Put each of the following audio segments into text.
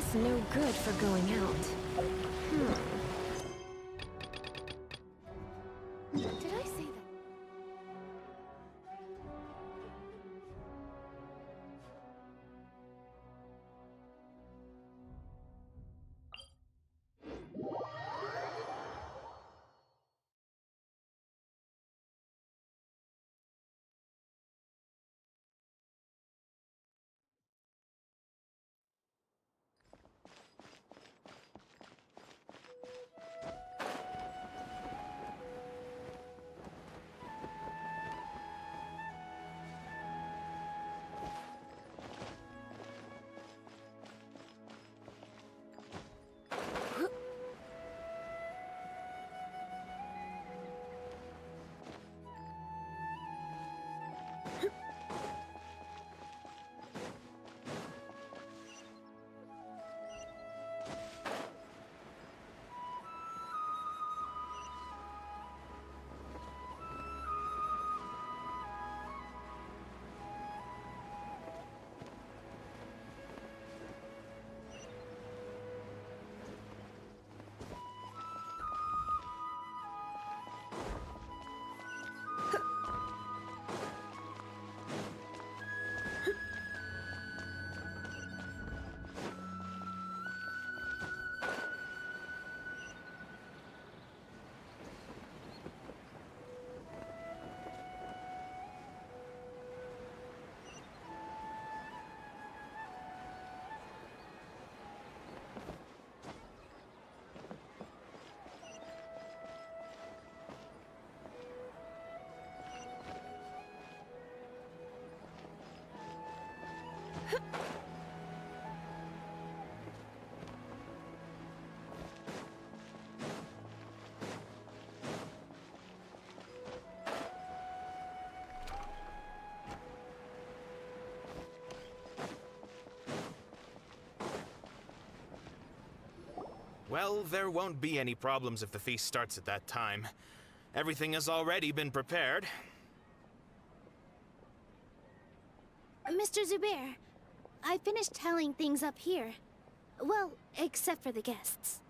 It's no good for going out. Did I say that? Well, there won't be any problems if the feast starts at that time. Everything has already been prepared. Mr. Zubair, I finished tallying things up here. Well, except for the guests.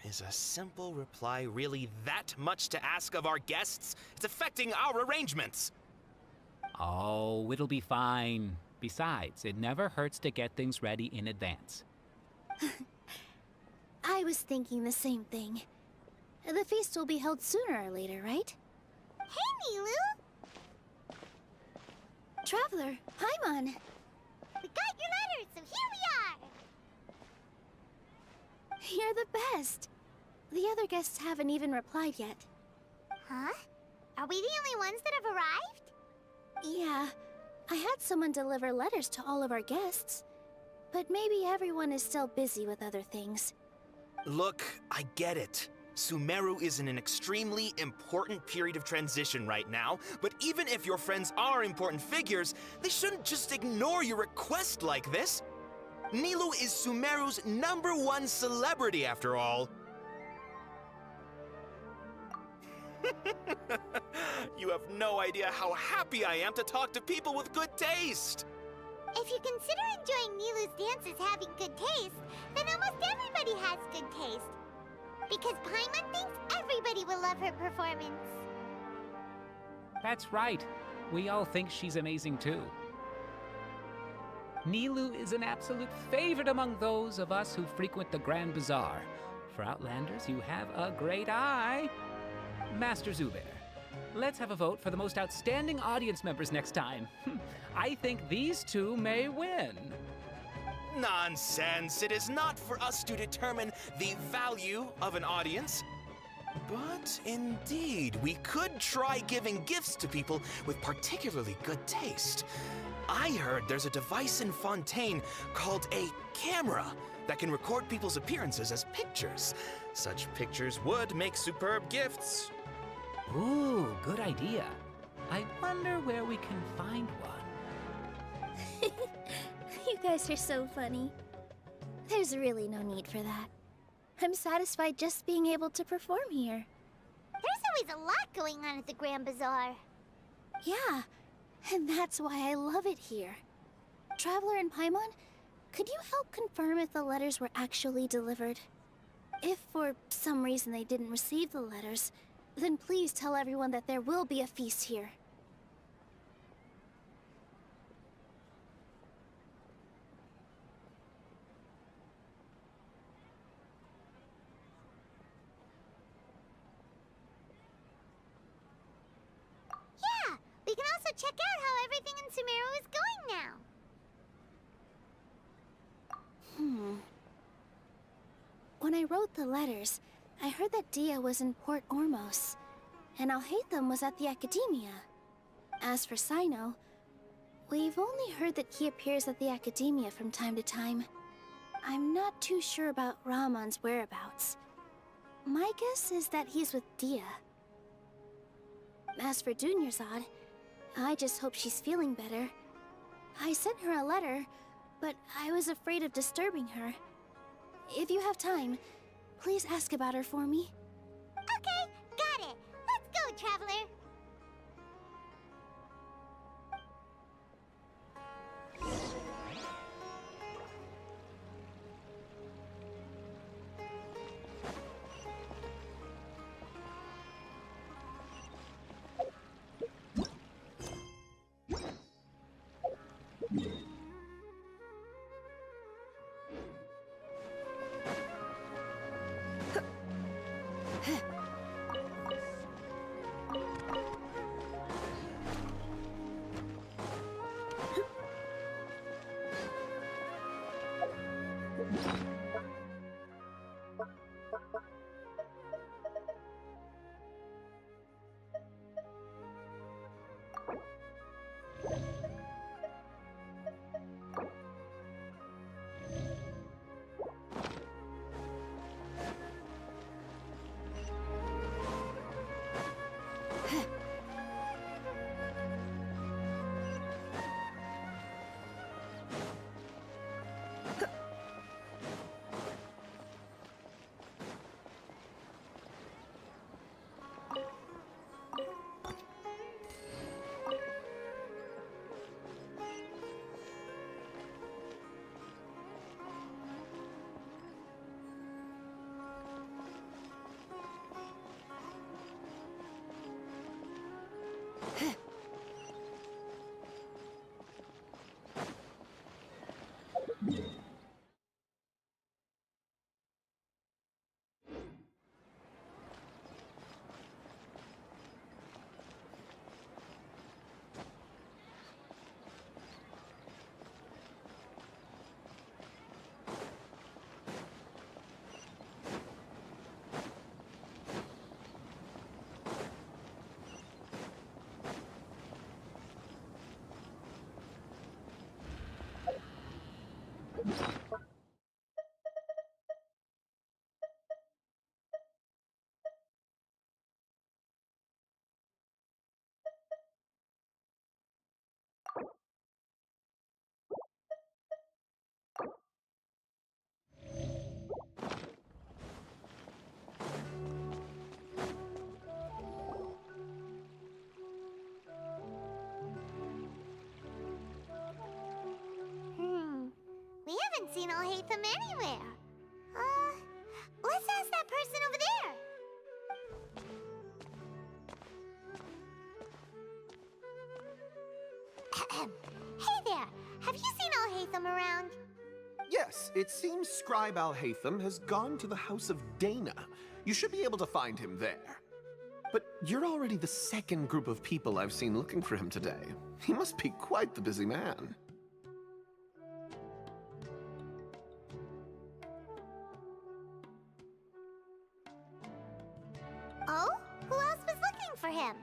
Is a simple reply really that much to ask of our guests? It's affecting our arrangements! Oh, it'll be fine. Besides, it never hurts to get things ready in advance. I was thinking the same thing. The feast will be held sooner or later, right? Hey, Nilou! Traveler, Paimon! We got your letters, so here we are! You're the best! The other guests haven't even replied yet. Huh? Are we the only ones that have arrived? Yeah, I had someone deliver letters to all of our guests. But maybe everyone is still busy with other things. Look, I get it. Sumeru is in an extremely important period of transition right now, but even if your friends are important figures, they shouldn't just ignore your request like this. Nilou is Sumeru's #1 celebrity, after all. You have no idea how happy I am to talk to people with good taste! If you consider enjoying Nilou's dances having good taste, then almost everybody has good taste. Because Paimon thinks everybody will love her performance. That's right. We all think she's amazing too. Nilou is an absolute favorite among those of us who frequent the Grand Bazaar. For Outlanders, you have a great eye. Master Zubair, let's have a vote for the most outstanding audience members next time. I think these two may win. Nonsense! It is not for us to determine the value of an audience. But indeed, we could try giving gifts to people with particularly good taste. I heard there's a device in Fontaine called a camera that can record people's appearances as pictures. Such pictures would make superb gifts. Ooh, good idea. I wonder where we can find one. You guys are so funny. There's really no need for that. I'm satisfied just being able to perform here. There's always a lot going on at the Grand Bazaar. Yeah, and that's why I love it here. Traveler and Paimon, Could you help confirm if the letters were actually delivered? If for some reason they didn't receive the letters, then please tell everyone that there will be a feast here. Yeah, we can also check out how everything in Sumeru is going now. When I wrote the letters, I heard that Dia was in Port Ormos, and Alhaitham was at the Academia. As for Sino, we've only heard that he appears at the Academia from time to time. I'm not too sure about Rahman's whereabouts. My guess is that he's with Dia. As for Dunyarzad, I just hope she's feeling better. I sent her a letter, but I was afraid of disturbing her. If you have time, please ask about her for me. Okay, got it. Let's go, Traveler. We haven't seen Alhaitham anywhere. Let's ask that person over there. Hey there, have you seen Alhaitham around? Yes, it seems Scribe Alhaitham has gone to the House of Dana. You should be able to find him there. But you're already the second group of people I've seen looking for him today. He must be quite the busy man. Oh? Who else was looking for him?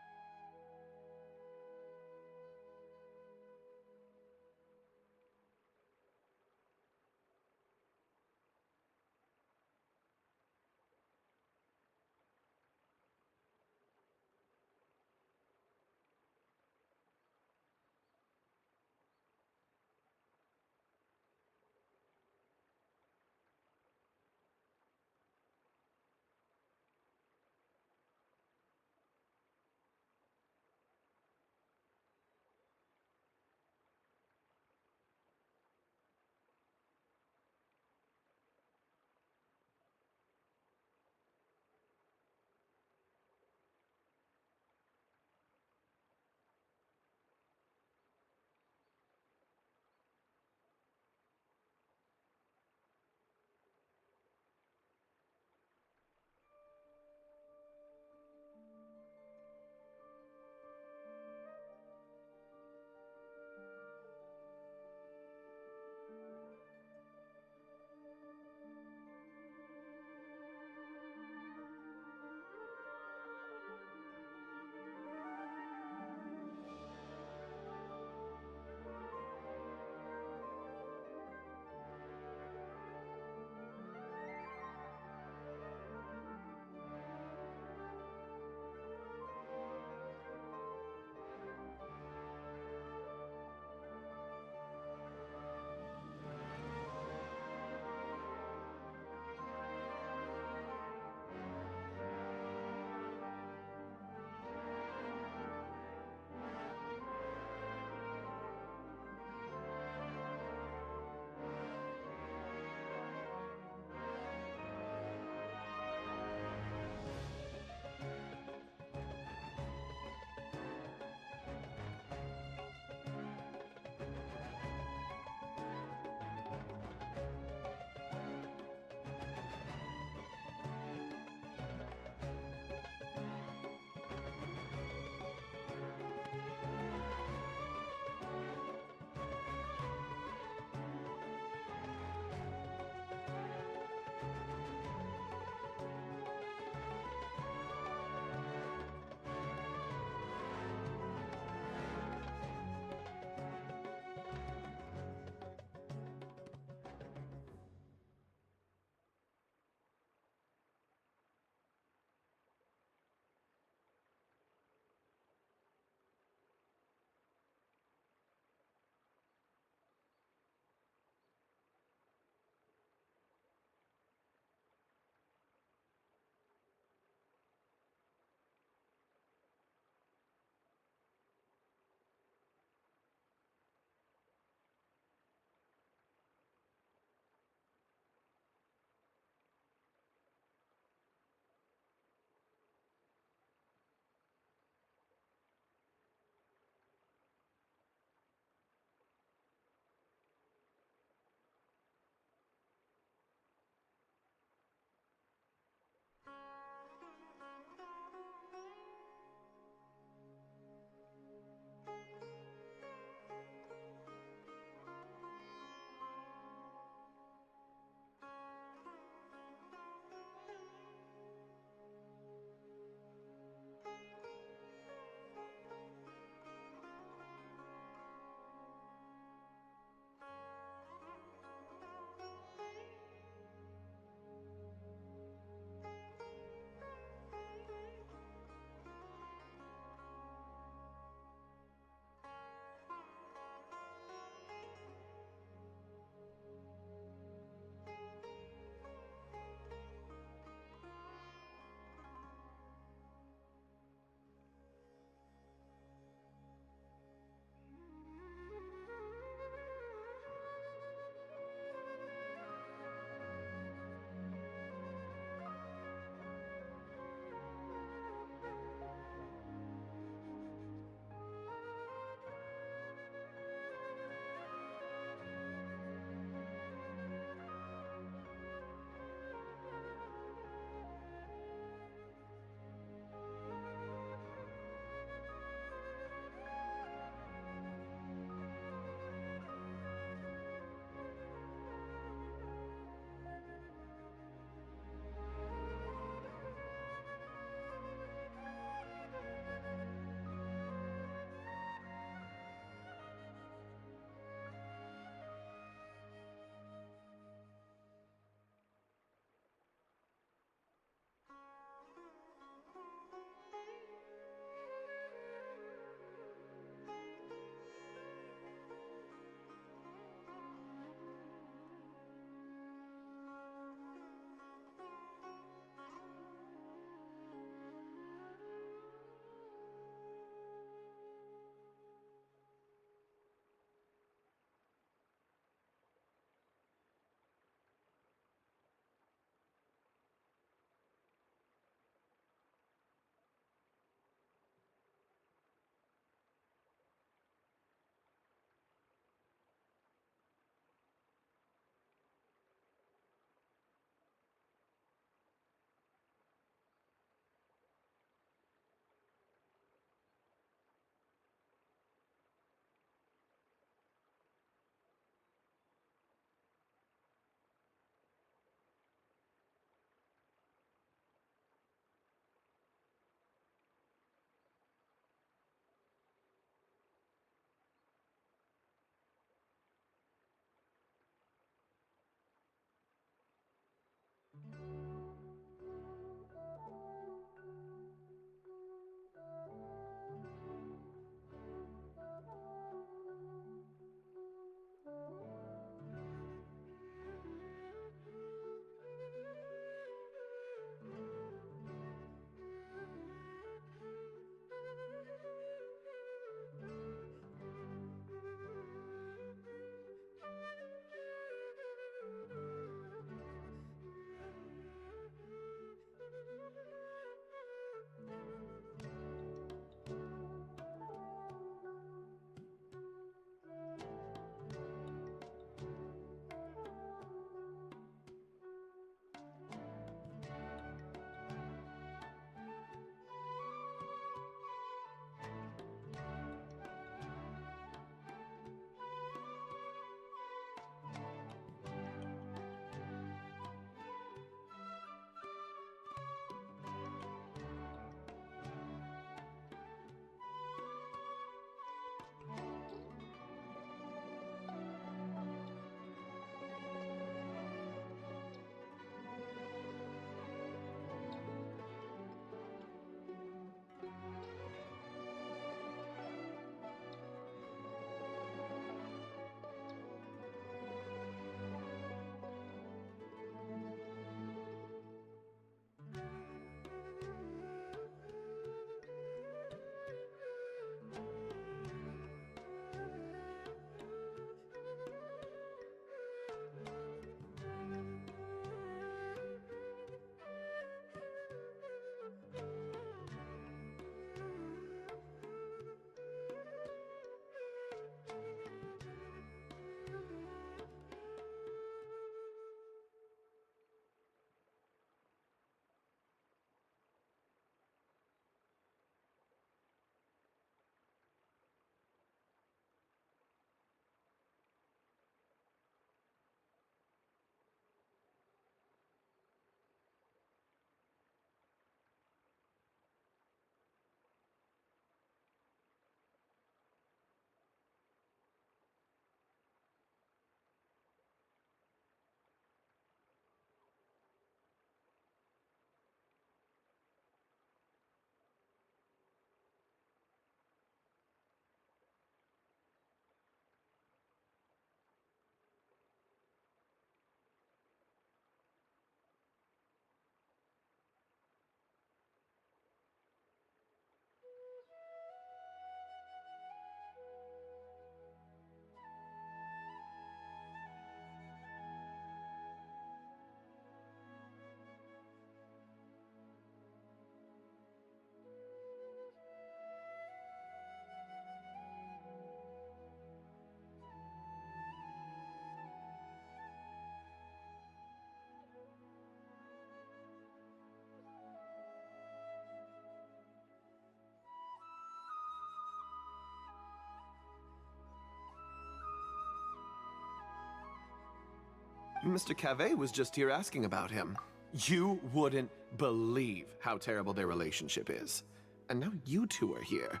Mr. Cavey was just here asking about him. You wouldn't believe how terrible their relationship is. And now you two are here.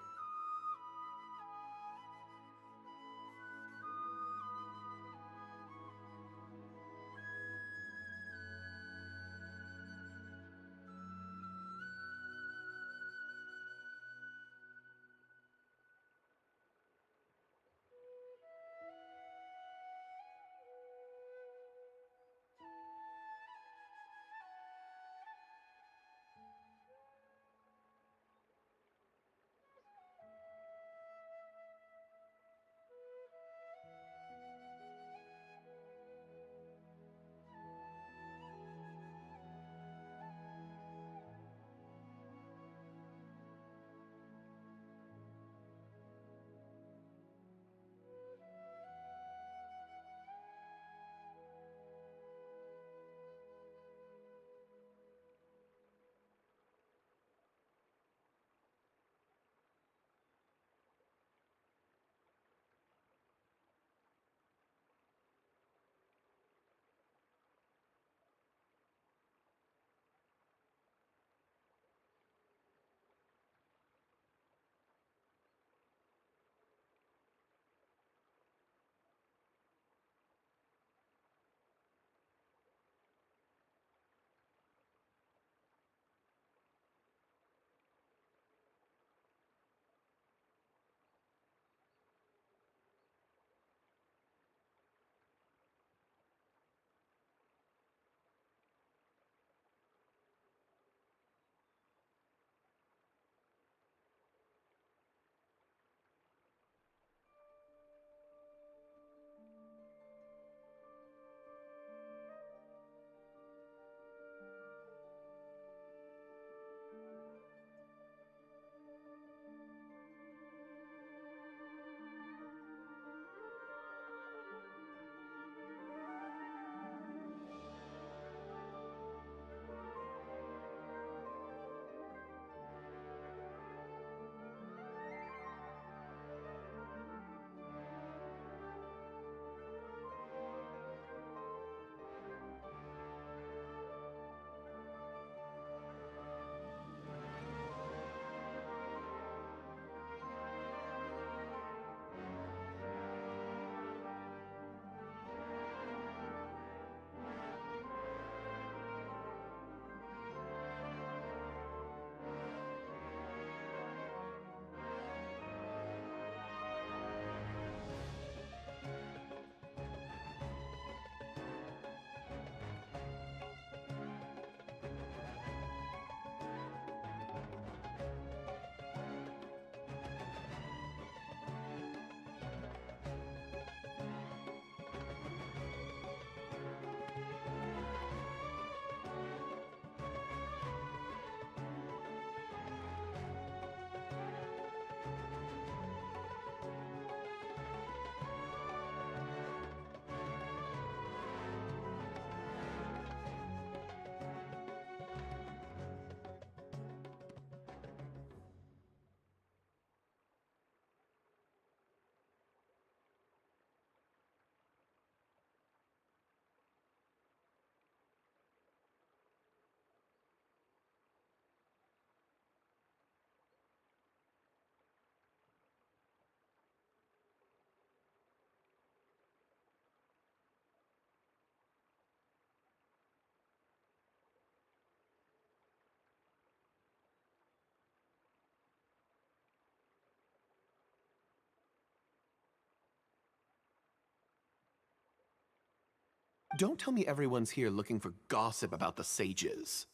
Don't tell me everyone's here looking for gossip about the sages.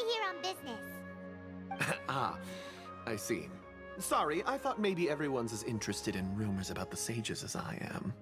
only here on business. Ah, I see. Sorry, I thought maybe everyone's as interested in rumors about the sages as I am.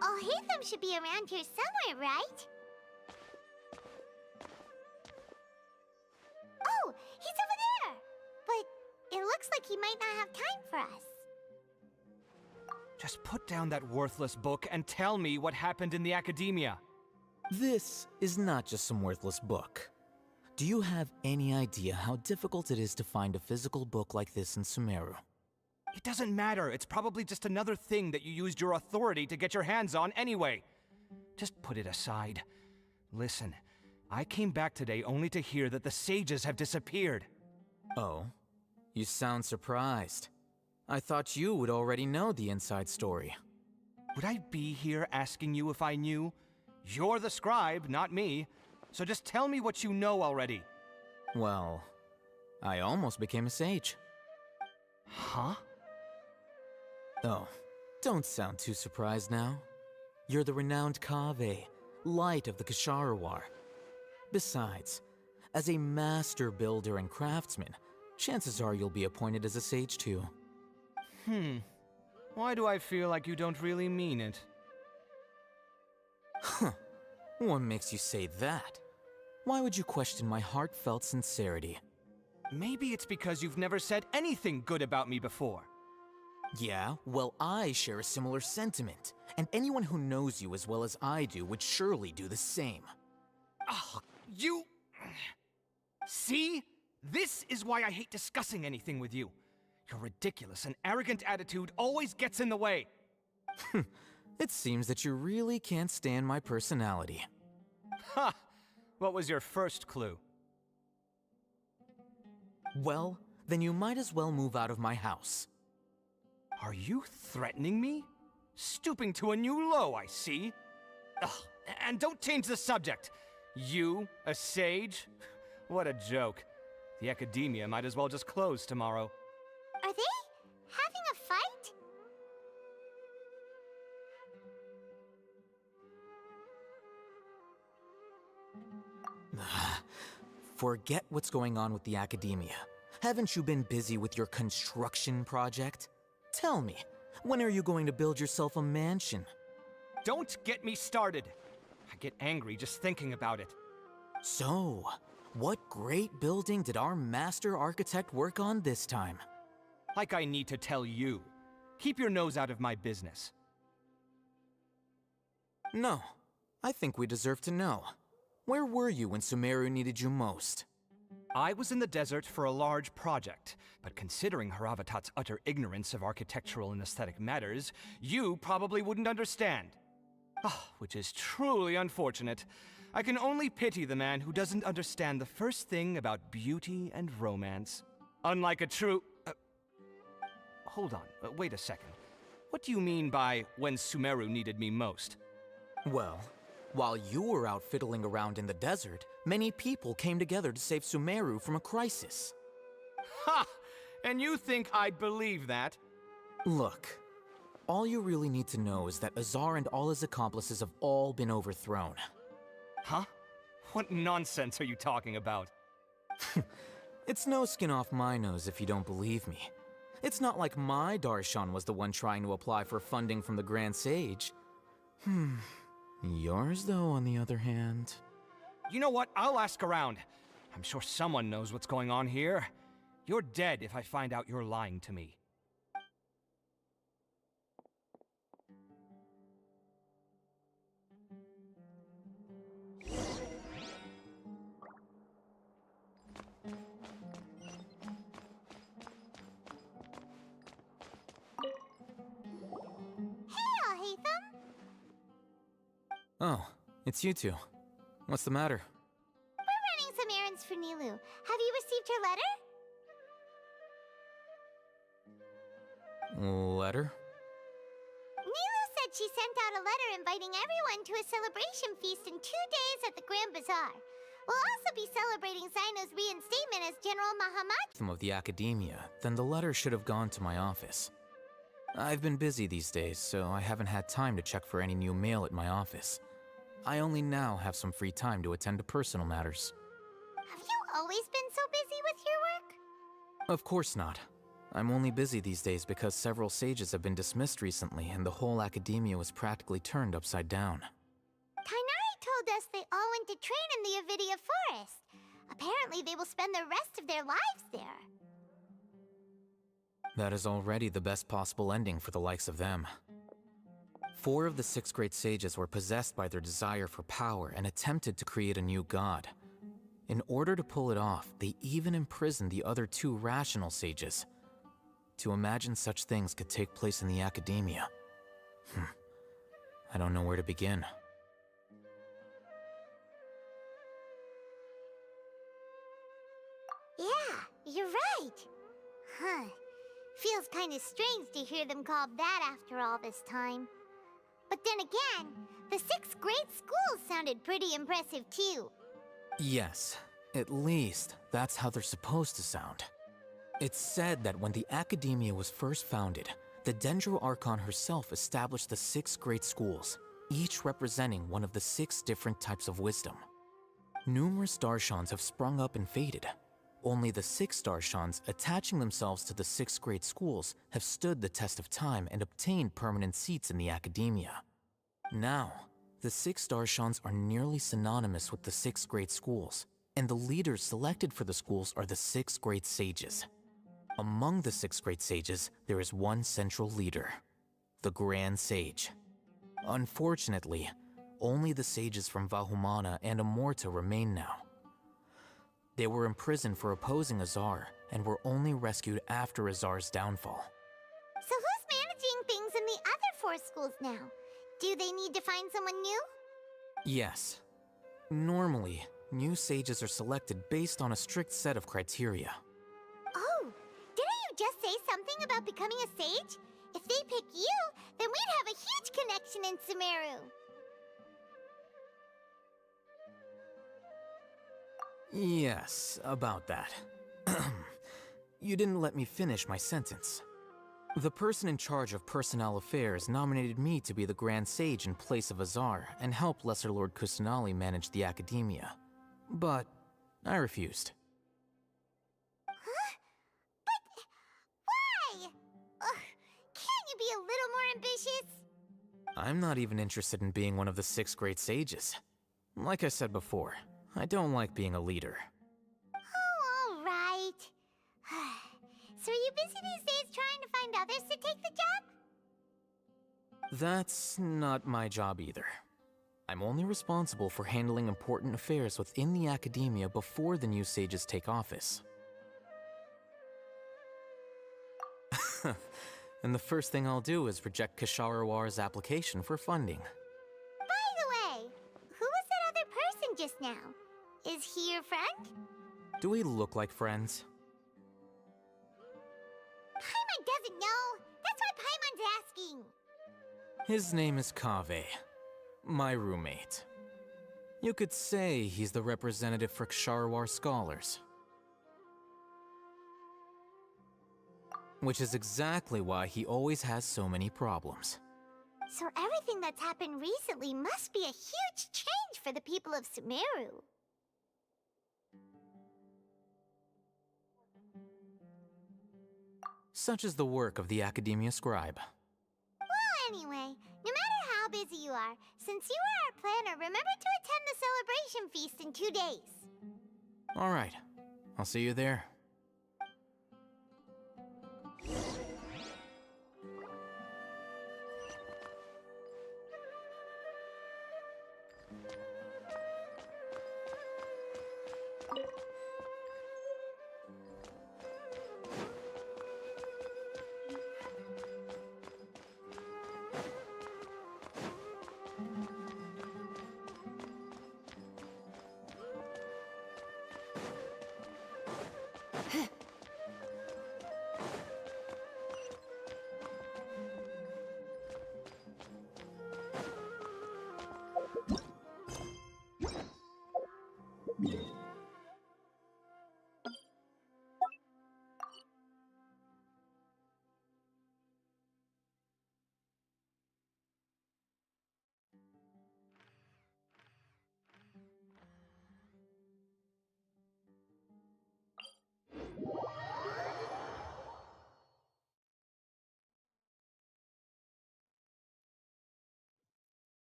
Alhaitham should be around here somewhere, right? Oh, he's over there! But it looks like he might not have time for us. Just put down that worthless book and tell me what happened in the academia. This is not just some worthless book. Do you have any idea how difficult it is to find a physical book like this in Sumeru? It doesn't matter. It's probably just another thing that you used your authority to get your hands on anyway. Just put it aside. Listen, I came back today only to hear that the sages have disappeared. Oh, you sound surprised. I thought you would already know the inside story. Would I be here asking you if I knew? You're the scribe, not me. So just tell me what you know already. Well, I almost became a sage. Huh? Oh, don't sound too surprised now. You're the renowned Kaveh, light of the Kshahrewar. Besides, as a master builder and craftsman, chances are you'll be appointed as a sage too. Why do I feel like you don't really mean it? Huh. What makes you say that? Why would you question my heartfelt sincerity? Maybe it's because you've never said anything good about me before. Yeah, well, I share a similar sentiment, and anyone who knows you as well as I do would surely do the same. Oh, you... See? This is why I hate discussing anything with you. Your ridiculous and arrogant attitude always gets in the way. It seems that you really can't stand my personality. Ha! What was your first clue? Well, then you might as well move out of my house. Are you threatening me? Stooping to a new low, I see. Ugh, and don't change the subject. You, a sage? What a joke. The academia might as well just close tomorrow. Are they having a fight? Forget what's going on with the academia. Haven't you been busy with your construction project? Tell me, when are you going to build yourself a mansion? Don't get me started. I get angry just thinking about it. So, what great building did our master architect work on this time? Like I need to tell you. Keep your nose out of my business. No, I think we deserve to know. Where were you when Sumeru needed you most? I was in the desert for a large project, but considering Haravatat's utter ignorance of architectural and aesthetic matters, you probably wouldn't understand. Which is truly unfortunate. I can only pity the man who doesn't understand the first thing about beauty and romance. Unlike a true... hold on, wait a second. What do you mean by when Sumeru needed me most? Well, while you were out fiddling around in the desert, many people came together to save Sumeru from a crisis. Ha! And you think I'd believe that? Look, all you really need to know is that Azar and all his accomplices have all been overthrown. Huh? What nonsense are you talking about? It's no skin off my nose if you don't believe me. It's not like my Darshan was the one trying to apply for funding from the Grand Sage. Yours, though, on the other hand... You know what? I'll ask around. I'm sure someone knows what's going on here. You're dead if I find out you're lying to me. Oh, it's you two. What's the matter? We're running some errands for Nilou. Have you received her letter? Letter? Nilou said she sent out a letter inviting everyone to a celebration feast in 2 days at the Grand Bazaar. We'll also be celebrating Sino's reinstatement as General Mahamachi. Of the Academia, then the letter should have gone to my office. I've been busy these days, so I haven't had time to check for any new mail at my office. I only now have some free time to attend to personal matters. Have you always been so busy with your work? Of course not. I'm only busy these days because several sages have been dismissed recently and the whole Academia was practically turned upside down. Kainari told us they all went to train in the Avidia Forest. Apparently they will spend the rest of their lives there. That is already the best possible ending for the likes of them. 4 of the 6 great sages were possessed by their desire for power and attempted to create a new god. In order to pull it off, they even imprisoned the other 2 rational sages. To imagine such things could take place in the Academia. I don't know where to begin. Yeah, you're right. Huh. Feels kind of strange to hear them called that after all this time. But then again, the 6 great schools sounded pretty impressive too. Yes, at least that's how they're supposed to sound. It's said that when the Academia was first founded, the Dendro Archon herself established the 6 great schools, each representing one of the 6 different types of wisdom. Numerous Darshans have sprung up and faded. Only the 6 Darshans attaching themselves to the 6 great schools have stood the test of time and obtained permanent seats in the Academia. Now, the 6 Darshans are nearly synonymous with the 6 great schools, and the leaders selected for the schools are the 6 great sages. Among the 6 great sages, there is one central leader, the Grand Sage. Unfortunately, only the sages from Vahumana and Amorta remain now. They were imprisoned for opposing Azar, and were only rescued after Azar's downfall. So who's managing things in the other 4 schools now? Do they need to find someone new? Yes. Normally, new sages are selected based on a strict set of criteria. Oh, didn't you just say something about becoming a sage? If they pick you, then we'd have a huge connection in Sumeru. Yes, about that. You didn't let me finish my sentence. The person in charge of personnel affairs nominated me to be the Grand Sage in place of Azar and help Lesser Lord Kusanali manage the Academia. But I refused. Huh? But why? Can't you be a little more ambitious? I'm not even interested in being one of the 6 great sages. Like I said before, I don't like being a leader. Oh, all right. So are you busy these days trying to find others to take the job? That's not my job either. I'm only responsible for handling important affairs within the Academia before the new sages take office. And the first thing I'll do is reject Kasharawar's application for funding. By the way, who was that other person just now? Is he your friend? Do we look like friends? Paimon doesn't know. That's why Paimon's asking. His name is Kaveh, my roommate. You could say he's the representative for Ksharawar scholars. Which is exactly why he always has so many problems. So everything that's happened recently must be a huge change for the people of Sumeru. Such is the work of the Academia Scribe. Well, anyway, no matter how busy you are, since you are our planner, remember to attend the celebration feast in 2 days. All right, I'll see you there.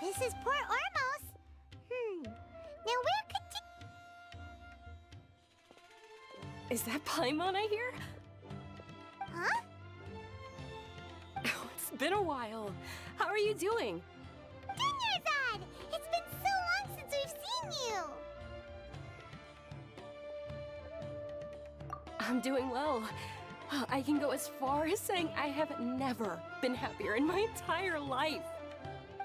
This is Port Ormos. Now where could Is that Paimon I hear? Huh? Oh, it's been a while. How are you doing? Dunyarzad! It's been so long since we've seen you! I'm doing well. I can go as far as saying I have never been happier in my entire life.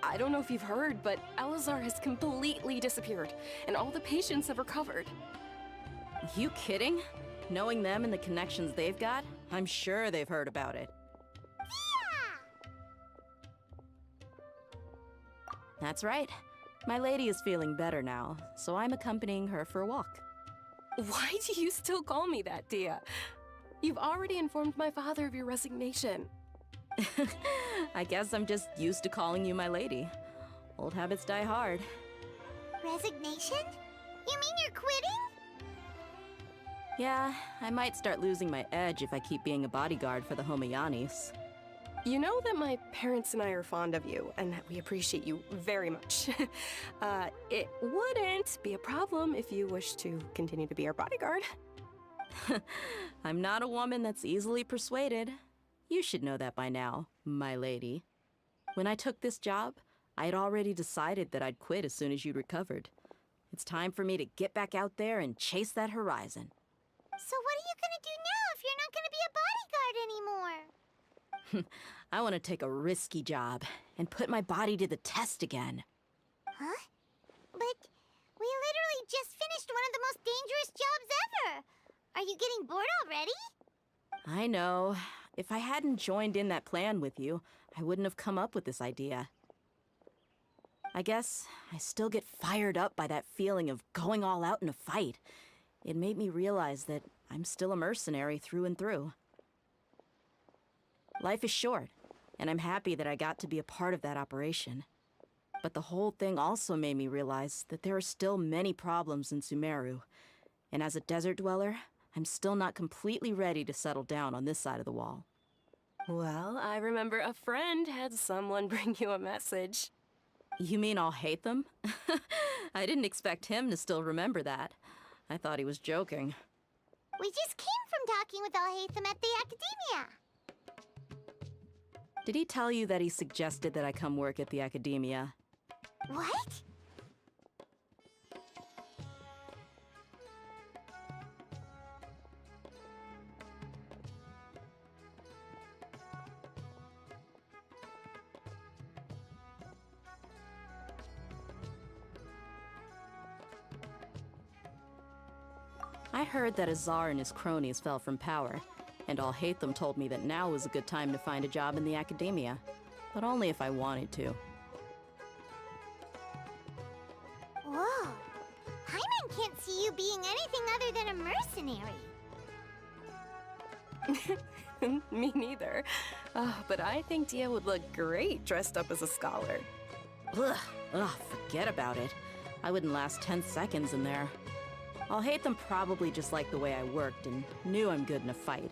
I don't know if you've heard, but Elazar has completely disappeared, and all the patients have recovered. You kidding? Knowing them and the connections they've got, I'm sure they've heard about it. Yeah! That's right. My lady is feeling better now, so I'm accompanying her for a walk. Why do you still call me that, Dia? You've already informed my father of your resignation. I guess I'm just used to calling you my lady. Old habits die hard. Resignation? You mean you're quitting? Yeah, I might start losing my edge if I keep being a bodyguard for the Homayanis. You know that my parents and I are fond of you, and that we appreciate you very much. It wouldn't be a problem if you wish to continue to be our bodyguard. I'm not a woman that's easily persuaded. You should know that by now, my lady. When I took this job, I had already decided that I'd quit as soon as you'd recovered. It's time for me to get back out there and chase that horizon. So what are you gonna do now if you're not gonna be a bodyguard anymore? I want to take a risky job and put my body to the test again. Huh? But we literally just finished one of the most dangerous jobs ever! Are you getting bored already? I know. If I hadn't joined in that plan with you, I wouldn't have come up with this idea. I guess I still get fired up by that feeling of going all out in a fight. It made me realize that I'm still a mercenary through and through. Life is short, and I'm happy that I got to be a part of that operation. But the whole thing also made me realize that there are still many problems in Sumeru. And as a desert dweller, I'm still not completely ready to settle down on this side of the wall. Well, I remember a friend had someone bring you a message. You mean I'll hate them? I didn't expect him to still remember that. I thought he was joking. We just came from talking with Alhaitham at the Academia. Did he tell you that he suggested that I come work at the Academia? What? I heard that Azar and his cronies fell from power, and Alhaitham told me that now was a good time to find a job in the academia, but only if I wanted to. Whoa. Paimon can't see you being anything other than a mercenary. Me neither. But I think Dia would look great dressed up as a scholar. Ugh, forget about it. I wouldn't last 10 seconds in there. Alhaitham probably just liked the way I worked and knew I'm good in a fight,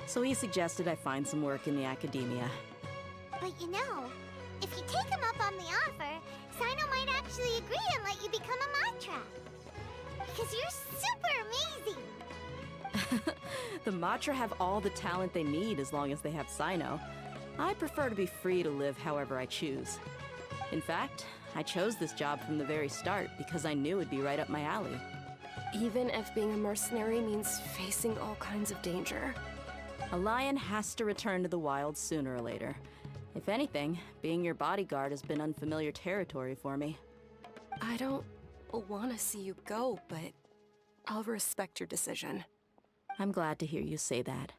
so he suggested I find some work in the academia. But you know, if you take him up on the offer, Sino might actually agree and let you become a Matra. Because you're super amazing! The Matra have all the talent they need as long as they have Sino. I prefer to be free to live however I choose. In fact, I chose this job from the very start because I knew it'd be right up my alley. Even if being a mercenary means facing all kinds of danger. A lion has to return to the wild sooner or later. If anything, being your bodyguard has been unfamiliar territory for me. I don't want to see you go, but I'll respect your decision. I'm glad to hear you say that.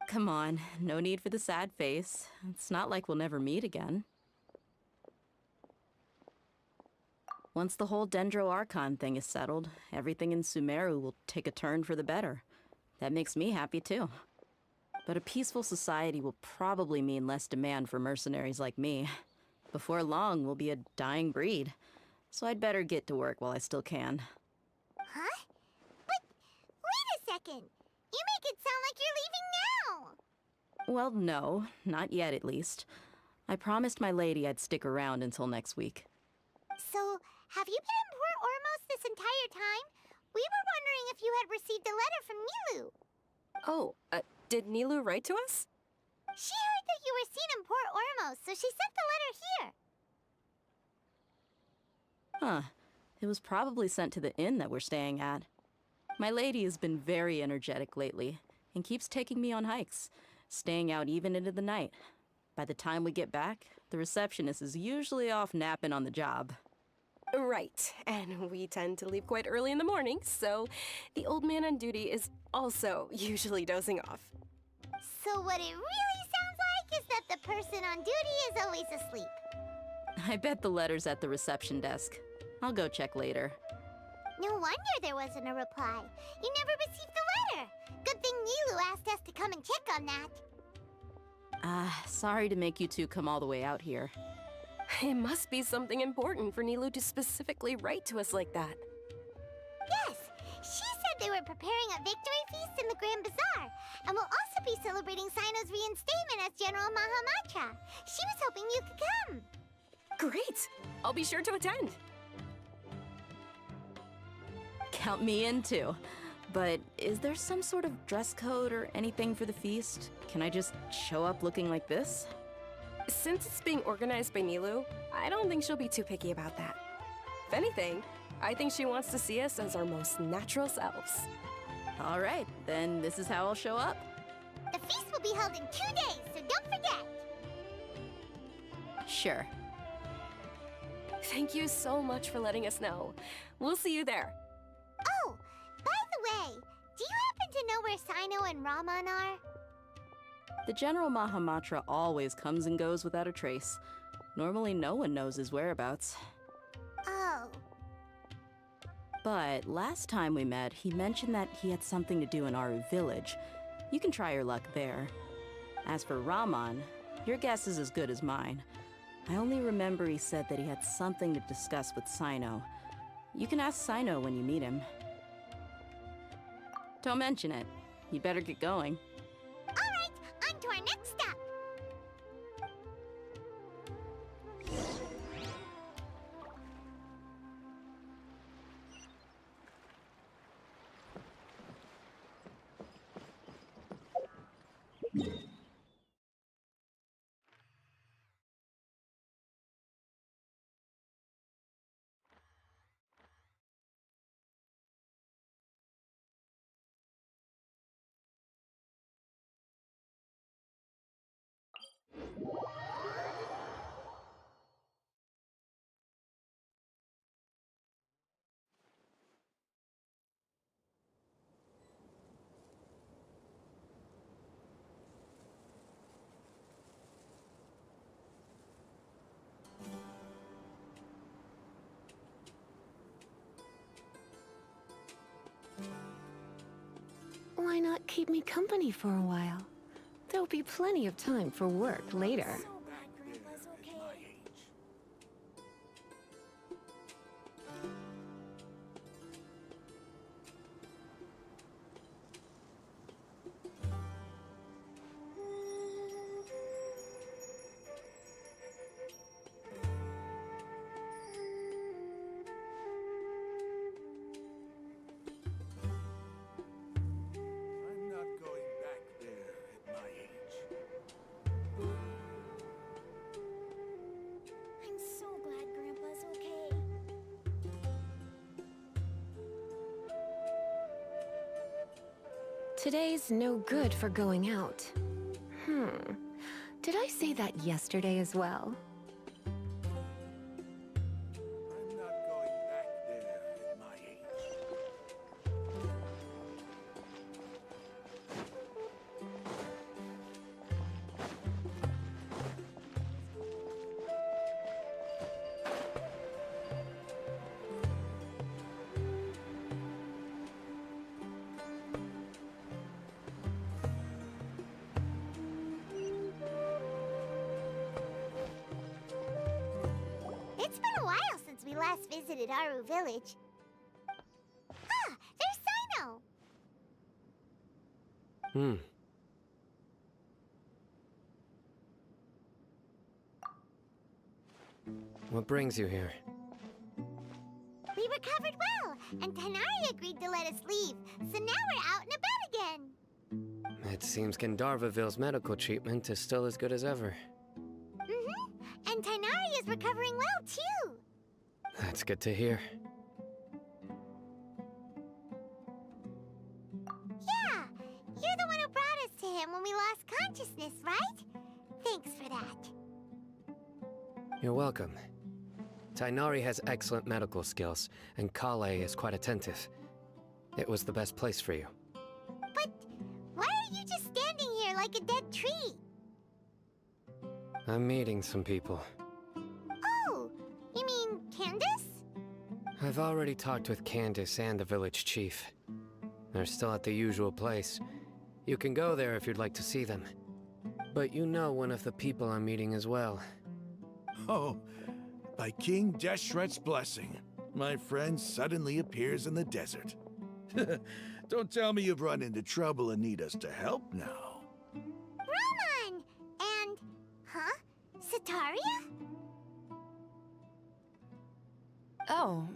Come on, no need for the sad face. It's not like we'll never meet again. Once the whole Dendro Archon thing is settled, everything in Sumeru will take a turn for the better. That makes me happy too. But a peaceful society will probably mean less demand for mercenaries like me. Before long, we'll be a dying breed. So I'd better get to work while I still can. Huh? But wait a second! You make it sound like you're leaving now! Well, no, not yet at least. I promised my lady I'd stick around until next week. So, have you been in Port Ormos this entire time? We were wondering if you had received a letter from Nilu. Oh, did Nilu write to us? She heard that you were seen in Port Ormos, so she sent the letter here. Huh. It was probably sent to the inn that we're staying at. My lady has been very energetic lately, and keeps taking me on hikes, staying out even into the night. By the time we get back, the receptionist is usually off napping on the job. Right, and we tend to leave quite early in the morning, so the old man on duty is also usually dozing off. So what it really sounds like is that the person on duty is always asleep. I bet the letter's at the reception desk. I'll go check later. No wonder there wasn't a reply. You never received the letter. Good thing Nilu asked us to come and check on that. Sorry to make you two come all the way out here. It must be something important for Nilu to specifically write to us like that. Yes, she said they were preparing a victory feast in the Grand Bazaar, and will also be celebrating Sino's reinstatement as General Mahamatra. She was hoping you could come. Great! I'll be sure to attend. Count me in too. But is there some sort of dress code or anything for the feast? Can I just show up looking like this? Since it's being organized by Nilu, I don't think she'll be too picky about that. If anything, I think she wants to see us as our most natural selves. All right, then this is how I'll show up. The feast will be held in 2 days, so don't forget. Sure. Thank you so much for letting us know. We'll see you there. Oh, by the way, do you happen to know where Sino and Raman are? The General Mahamatra always comes and goes without a trace. Normally no one knows his whereabouts. Oh. But last time we met, he mentioned that he had something to do in Aru Village. You can try your luck there. As for Raman, your guess is as good as mine. I only remember he said that he had something to discuss with Sino. You can ask Sino when you meet him. Don't mention it. You better get going. keep me company for a while. There'll be plenty of time for work later. I'm not going back there at my age. I'm so glad Grandpa's okay. Today's no good for going out. Did I say that yesterday as well? I'm not going back there at my age. It's been a while since we last visited Aru Village. Ah, there's Sino! What brings you here? We recovered well, and Tanari agreed to let us leave, so now we're out and about again. It seems Gandharvaville's medical treatment is still as good as ever. And Tanari is recovering well, too. That's good to hear. Yeah, you're the one who brought us to him when we lost consciousness, right? Thanks for that. You're welcome. Tainari has excellent medical skills, and Kale is quite attentive. It was the best place for you. But why are you just standing here like a dead tree? I'm meeting some people. Oh, you mean Candace? I've already talked with Candace and the village chief. They're still at the usual place. You can go there if you'd like to see them. But you know one of the people I'm meeting as well. Oh, by King Deshret's blessing, my friend suddenly appears in the desert. Don't tell me you've run into trouble and need us to help now. Roman! And... huh? Sataria? Oh,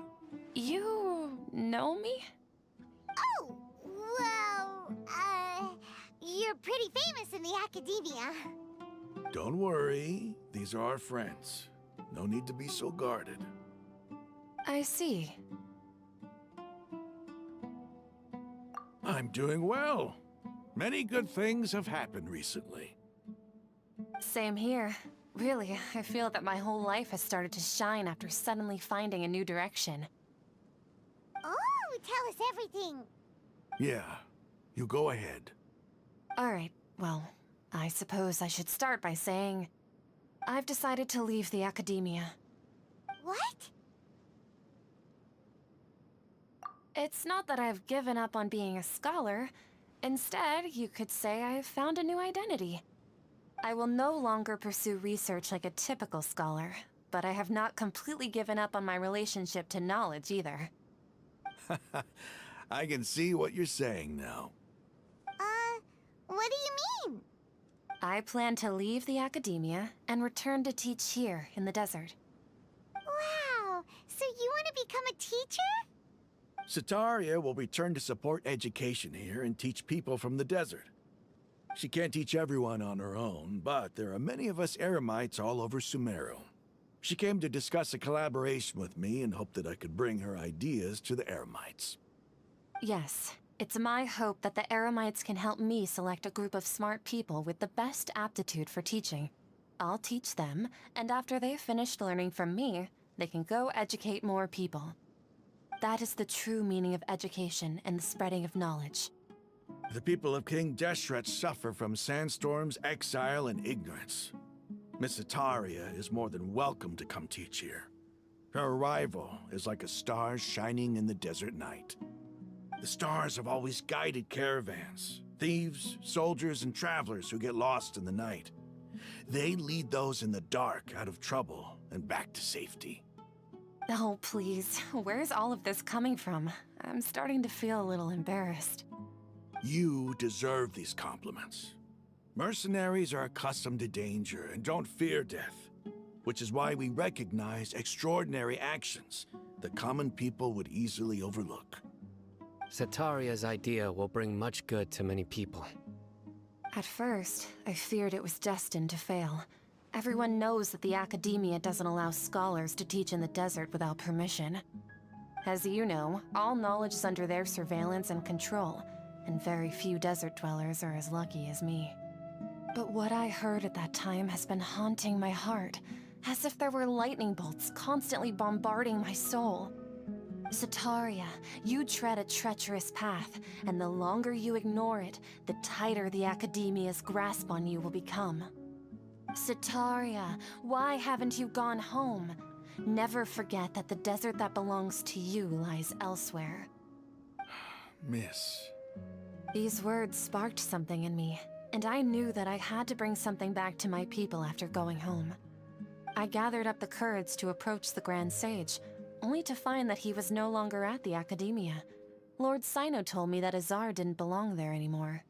you know me? Oh, well, you're pretty famous in the academia. Don't worry, these are our friends. No need to be so guarded. I see. I'm doing well. Many good things have happened recently. Same here. Really, I feel that my whole life has started to shine after suddenly finding a new direction. Oh, tell us everything. Yeah, you go ahead. Alright, well, I suppose I should start by saying... I've decided to leave the academia. What? It's not that I've given up on being a scholar. Instead, you could say I've found a new identity. I will no longer pursue research like a typical scholar, but I have not completely given up on my relationship to knowledge either. I can see what you're saying now. What do you mean? I plan to leave the academia and return to teach here in the desert. Wow, so you want to become a teacher? Sataria will return to support education here and teach people from the desert. She can't teach everyone on her own, but there are many of us Eremites all over Sumeru. She came to discuss a collaboration with me and hoped that I could bring her ideas to the Eremites. Yes, it's my hope that the Eremites can help me select a group of smart people with the best aptitude for teaching. I'll teach them, and after they've finished learning from me, they can go educate more people. That is the true meaning of education and the spreading of knowledge. The people of King Deshret suffer from sandstorms, exile, and ignorance. Miss Ataria is more than welcome to come teach here. Her arrival is like a star shining in the desert night. The stars have always guided caravans, Thieves, soldiers, and travelers who get lost in the night. They lead those in the dark out of trouble and back to safety. Oh, please. Where's all of this coming from? I'm starting to feel a little embarrassed. You deserve these compliments. Mercenaries are accustomed to danger and don't fear death, which is why we recognize extraordinary actions that common people would easily overlook. Setaria's idea will bring much good to many people. At first, I feared it was destined to fail. Everyone knows that the Academia doesn't allow scholars to teach in the desert without permission. As you know, all knowledge is under their surveillance and control, and very few desert dwellers are as lucky as me. But what I heard at that time has been haunting my heart, as if there were lightning bolts constantly bombarding my soul. Setaria, you tread a treacherous path, and the longer you ignore it, the tighter the Academia's grasp on you will become. Setaria, why haven't you gone home? Never forget that the desert that belongs to you lies elsewhere. Miss. These words sparked something in me, and I knew that I had to bring something back to my people after going home. I gathered up the courage to approach the Grand Sage, only to find that he was no longer at the Academia. Lord Sino told me that Azar didn't belong there anymore.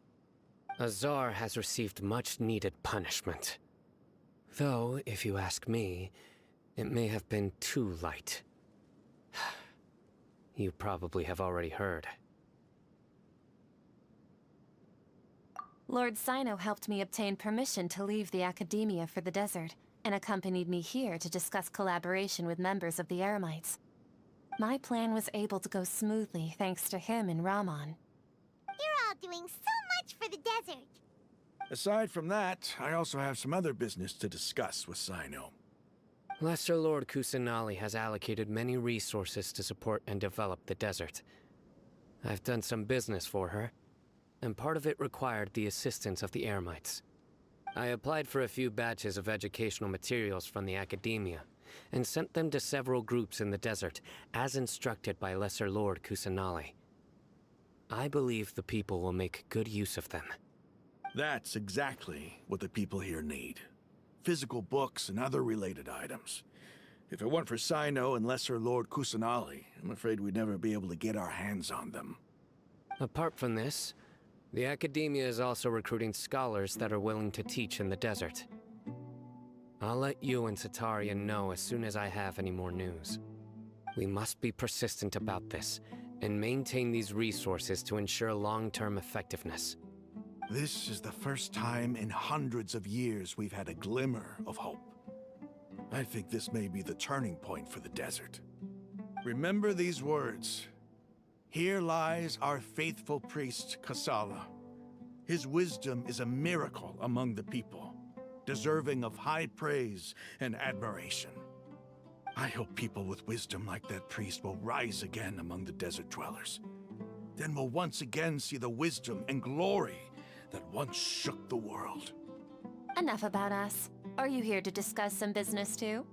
Azar has received much-needed punishment. Though, if you ask me, it may have been too light. You probably have already heard. Lord Sino helped me obtain permission to leave the Academia for the desert, and accompanied me here to discuss collaboration with members of the Eremites. My plan was able to go smoothly thanks to him and Rahman. You're all doing so much for the desert. Aside from that, I also have some other business to discuss with Sino. Lesser Lord Kusanali has allocated many resources to support and develop the desert. I've done some business for her, and part of it required the assistance of the Eremites. I applied for a few batches of educational materials from the Academia, and sent them to several groups in the desert, as instructed by Lesser Lord Kusanali. I believe the people will make good use of them. That's exactly what the people here need. Physical books and other related items. If it weren't for Sino and Lesser Lord Kusanali, I'm afraid we'd never be able to get our hands on them. Apart from this, the Academia is also recruiting scholars that are willing to teach in the desert. I'll let you and Setaria know as soon as I have any more news. We must be persistent about this, and maintain these resources to ensure long-term effectiveness. This is the first time in hundreds of years we've had a glimmer of hope. I think this may be the turning point for the desert. Remember these words. Here lies our faithful priest, Kasala. His wisdom is a miracle among the people, deserving of high praise and admiration. I hope people with wisdom like that priest will rise again among the desert dwellers. Then we'll once again see the wisdom and glory that once shook the world. Enough about us. Are you here to discuss some business too?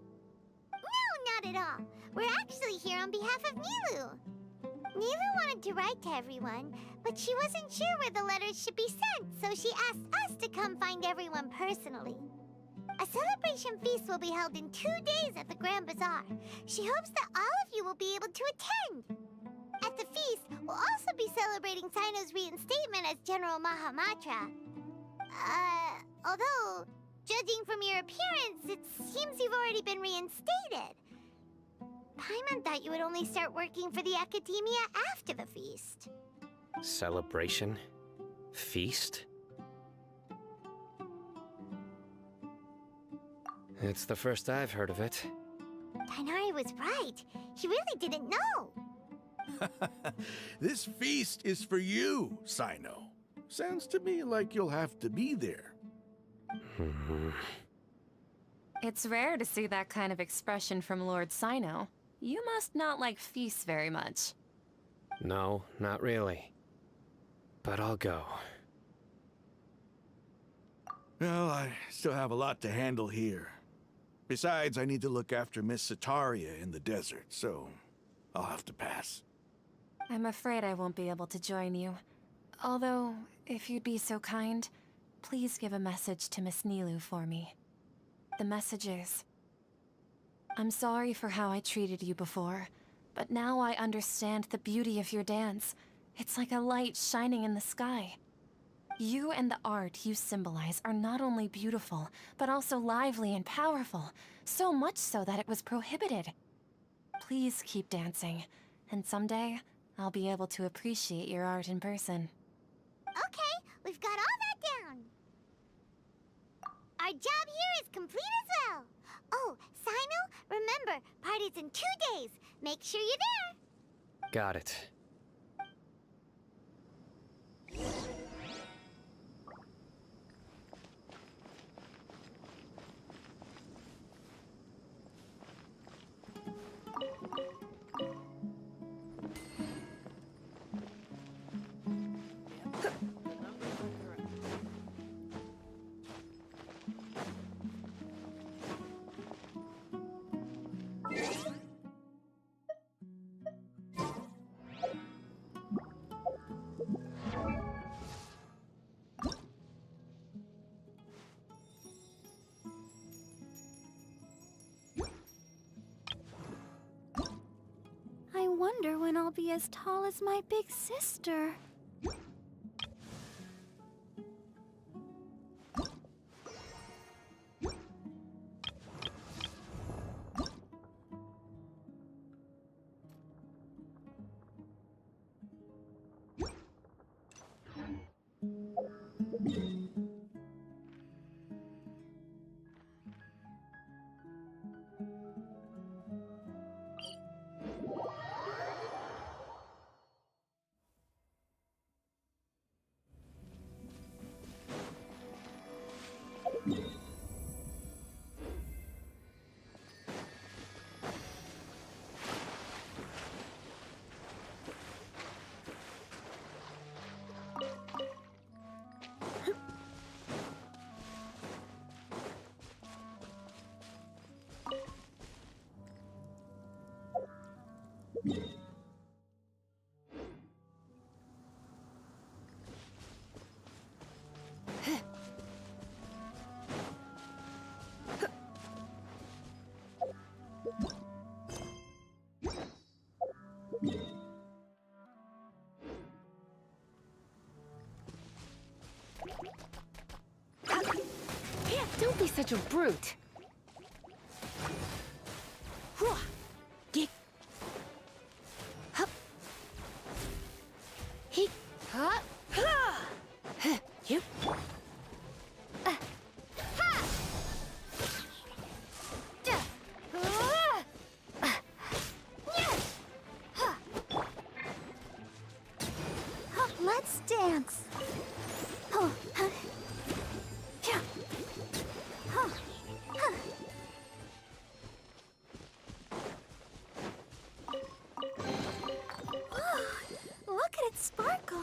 No, not at all. We're actually here on behalf of Nilu. Nilu wanted to write to everyone, but she wasn't sure where the letters should be sent, so she asked us to come find everyone personally. A celebration feast will be held in 2 days at the Grand Bazaar. She hopes that all of you will be able to attend. At the feast, we'll also be celebrating Sino's reinstatement as General Mahamatra. Although, judging from your appearance, it seems you've already been reinstated. Paimon thought you would only start working for the Academia after the feast. Celebration? Feast? It's the first I've heard of it. Tighnari was right. He really didn't know. This feast is for you, Sino. Sounds to me like you'll have to be there. It's rare to see that kind of expression from Lord Sino. You must not like feasts very much. No, not really. But I'll go. Well, I still have a lot to handle here. Besides, I need to look after Miss Setaria in the desert, so I'll have to pass. I'm afraid I won't be able to join you. Although, if you'd be so kind, please give a message to Miss Nilu for me. The message is, I'm sorry for how I treated you before, but now I understand the beauty of your dance. It's like a light shining in the sky. You and the art you symbolize are not only beautiful, but also lively and powerful, so much so that it was prohibited. Please keep dancing, and someday I'll be able to appreciate your art in person. Okay, we've got all that down. Our job here is complete as well. Oh, Sino, remember, party's in 2 days. Make sure you're there. Got it. I wonder when I'll be as tall as my big sister. Don't be such a brute. Let's dance. Oh, yeah. Look at it sparkle.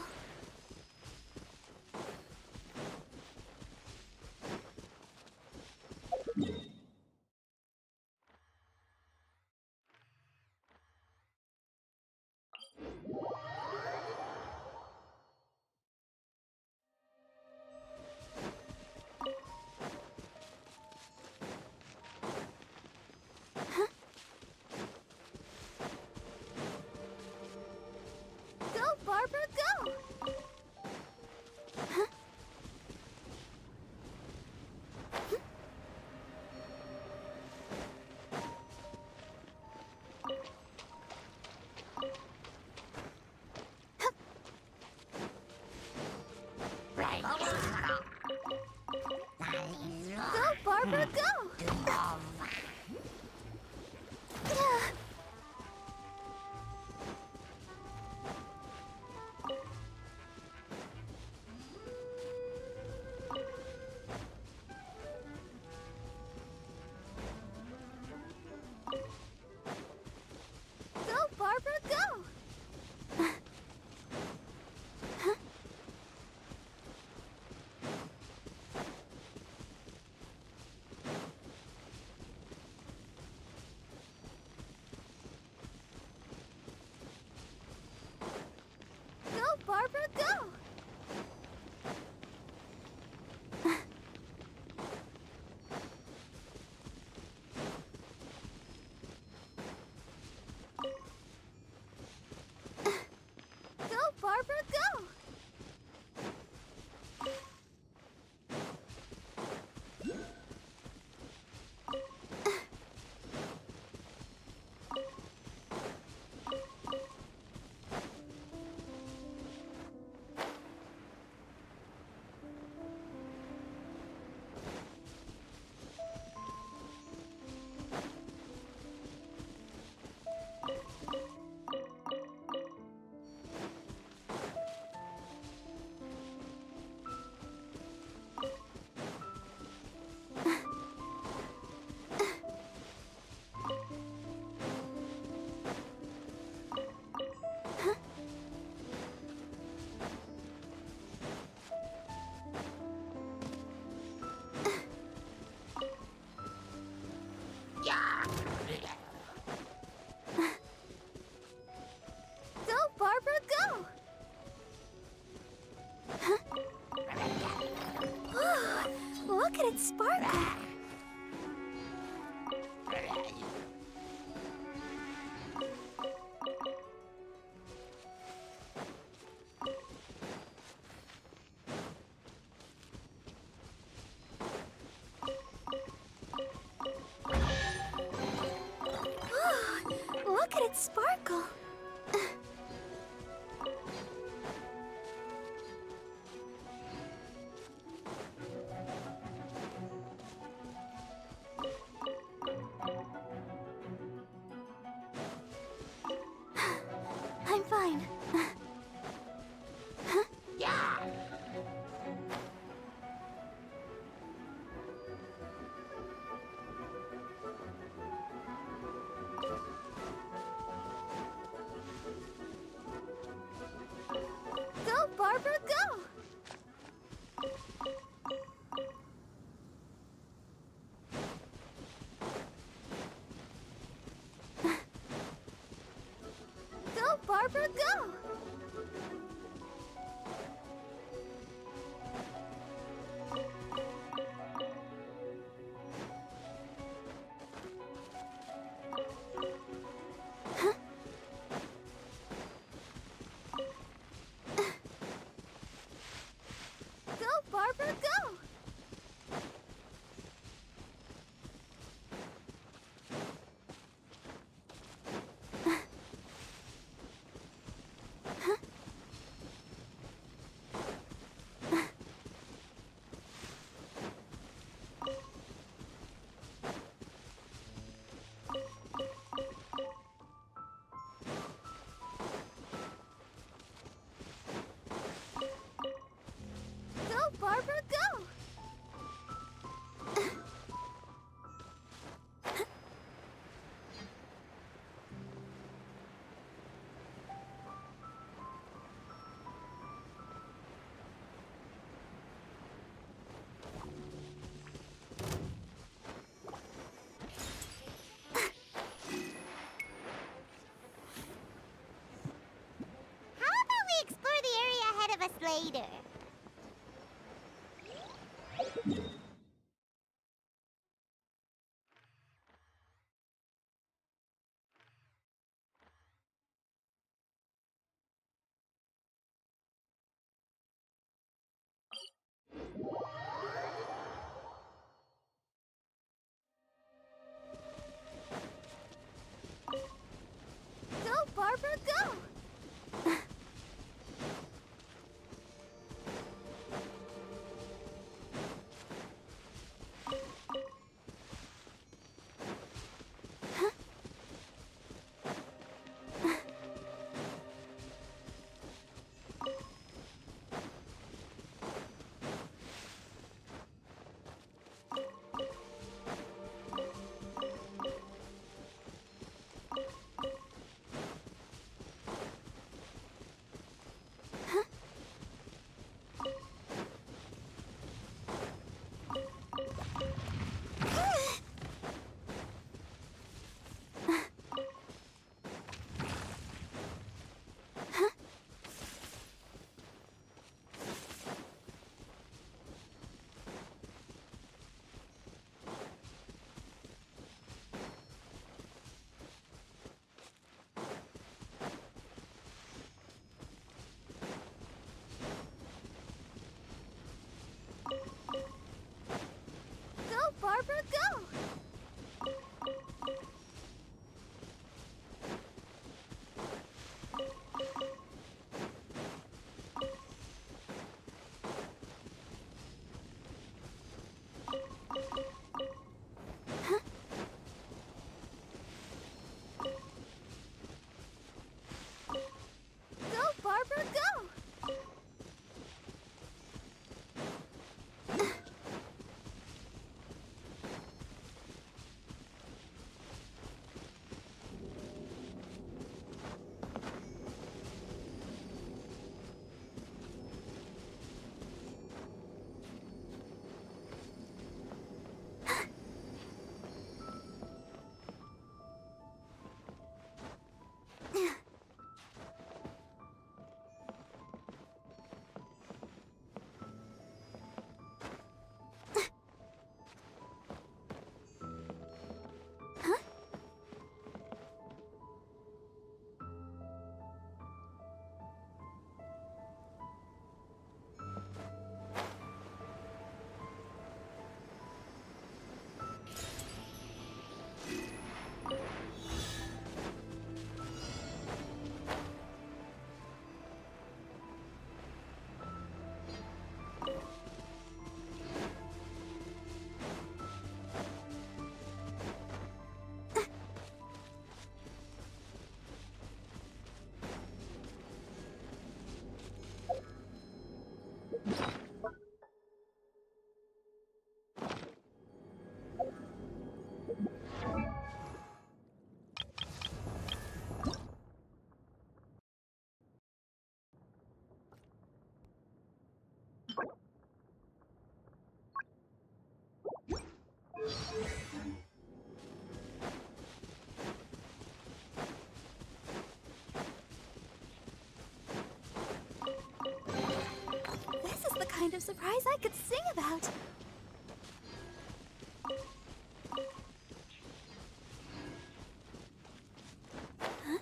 Go. I'm fine. Go, Barbara, go! Go, Barbara, go! Go, Barbara, go! Go, Barbara, go! How about we explore the area ahead of us later? Go, Barbara, go! of surprise I could sing about. Huh?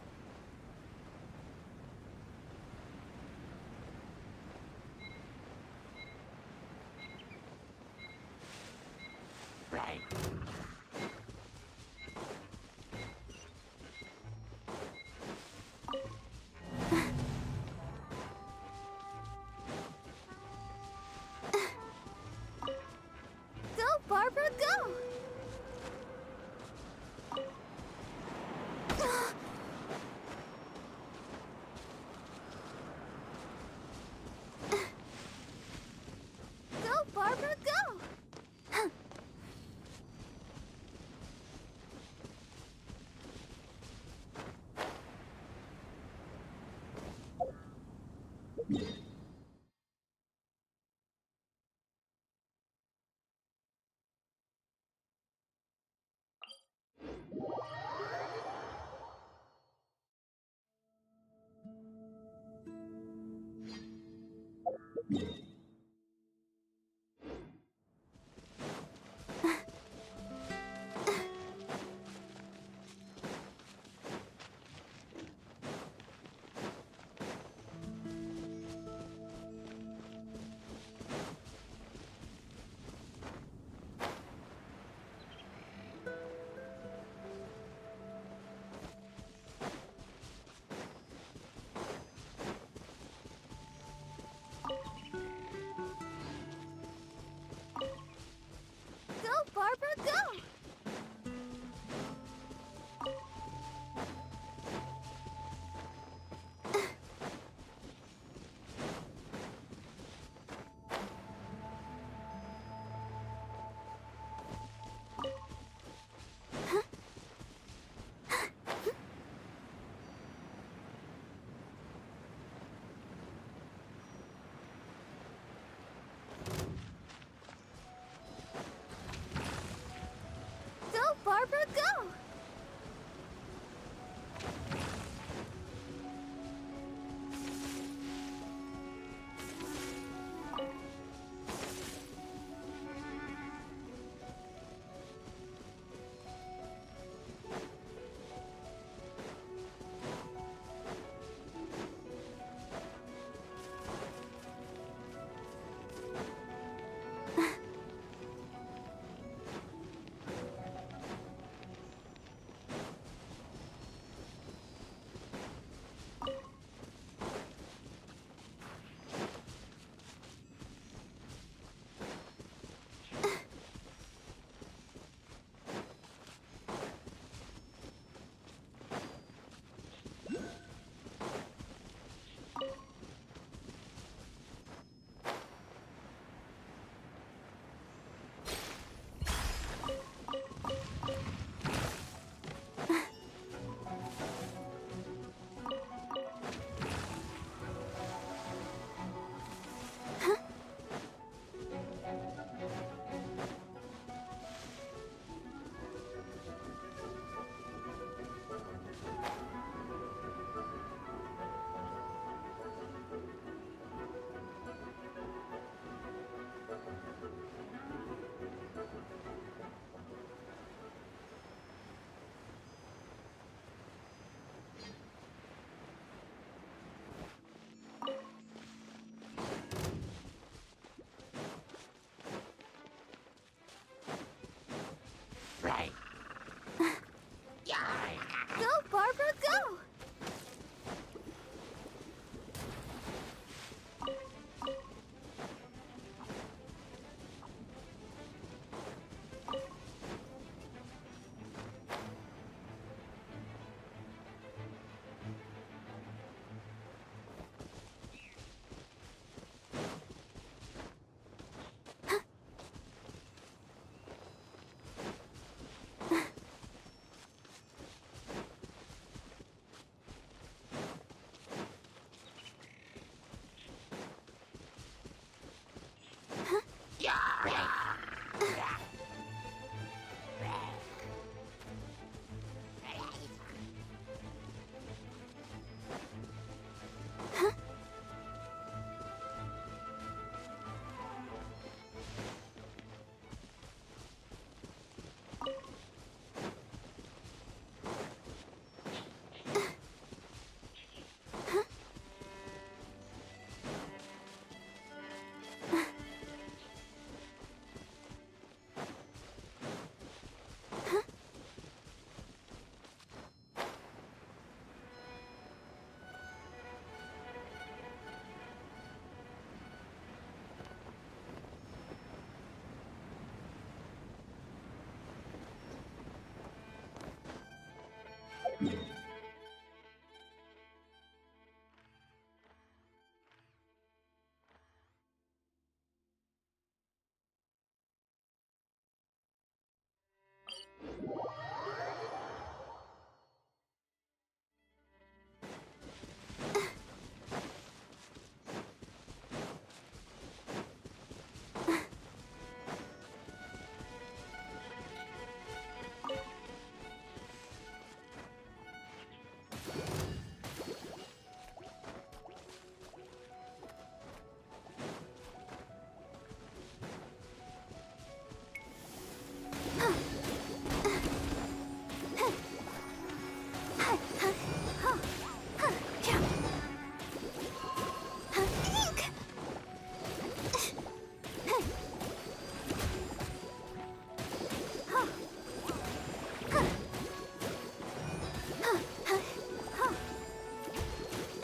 Go, Barbara, go! Go, Barbara, go! Go, Barbara, go! Go, Barbara, go!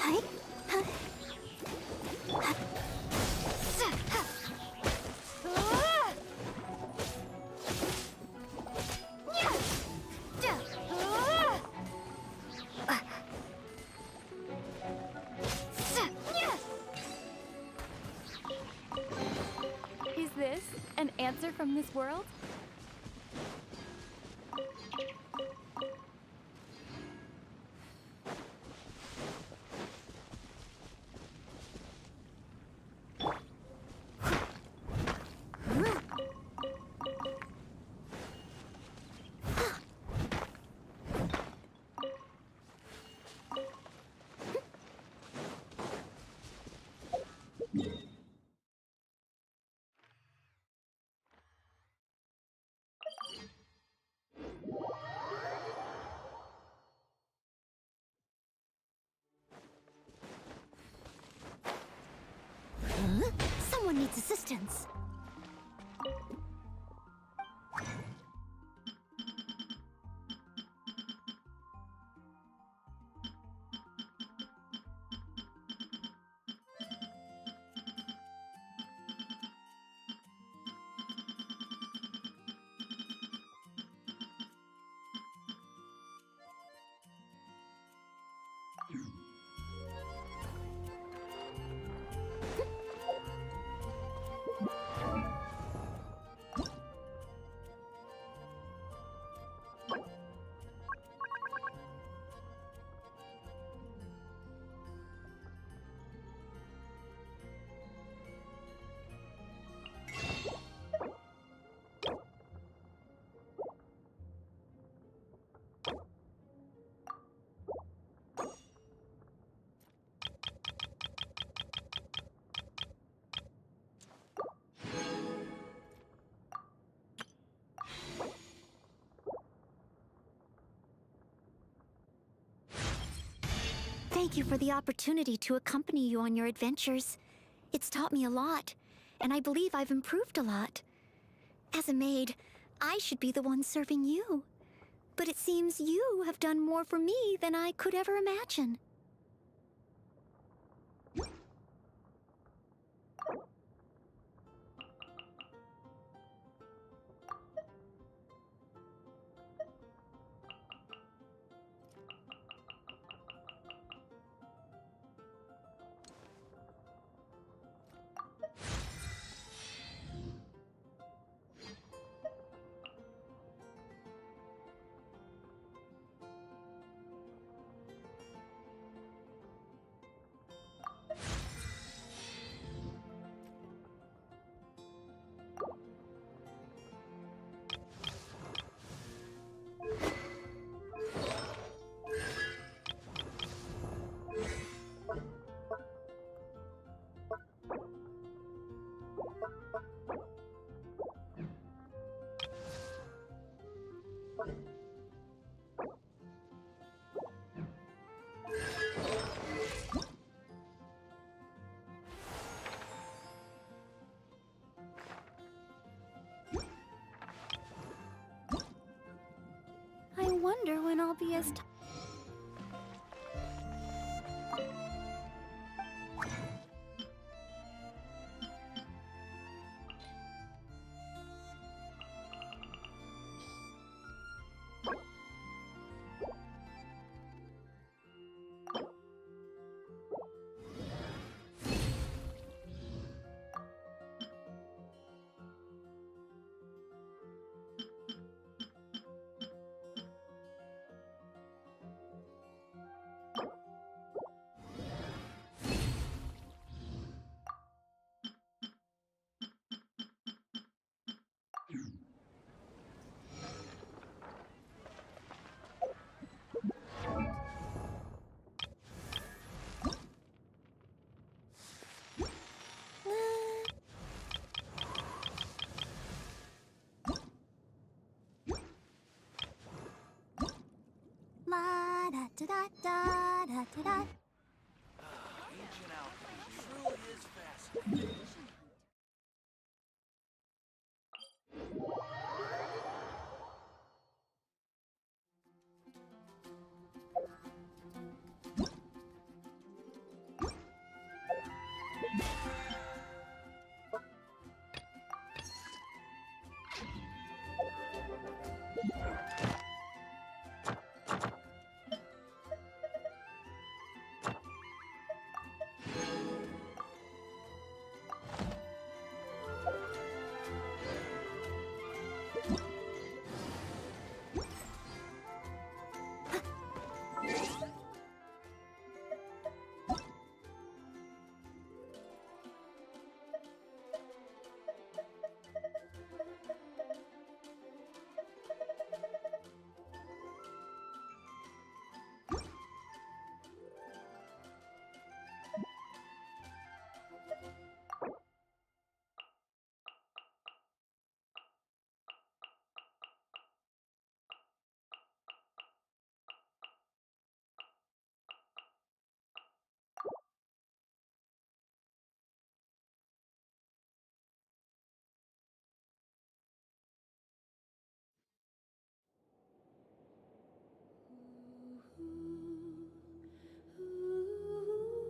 Hi. Huh. Is this an answer from this world? Huh? Someone needs assistance. Thank you for the opportunity to accompany you on your adventures. It's taught me a lot, and I believe I've improved a lot. As a maid, I should be the one serving you. But it seems you have done more for me than I could ever imagine. I wonder when I'll be as la da da da da da da. Ancient alchemy truly is fascinating.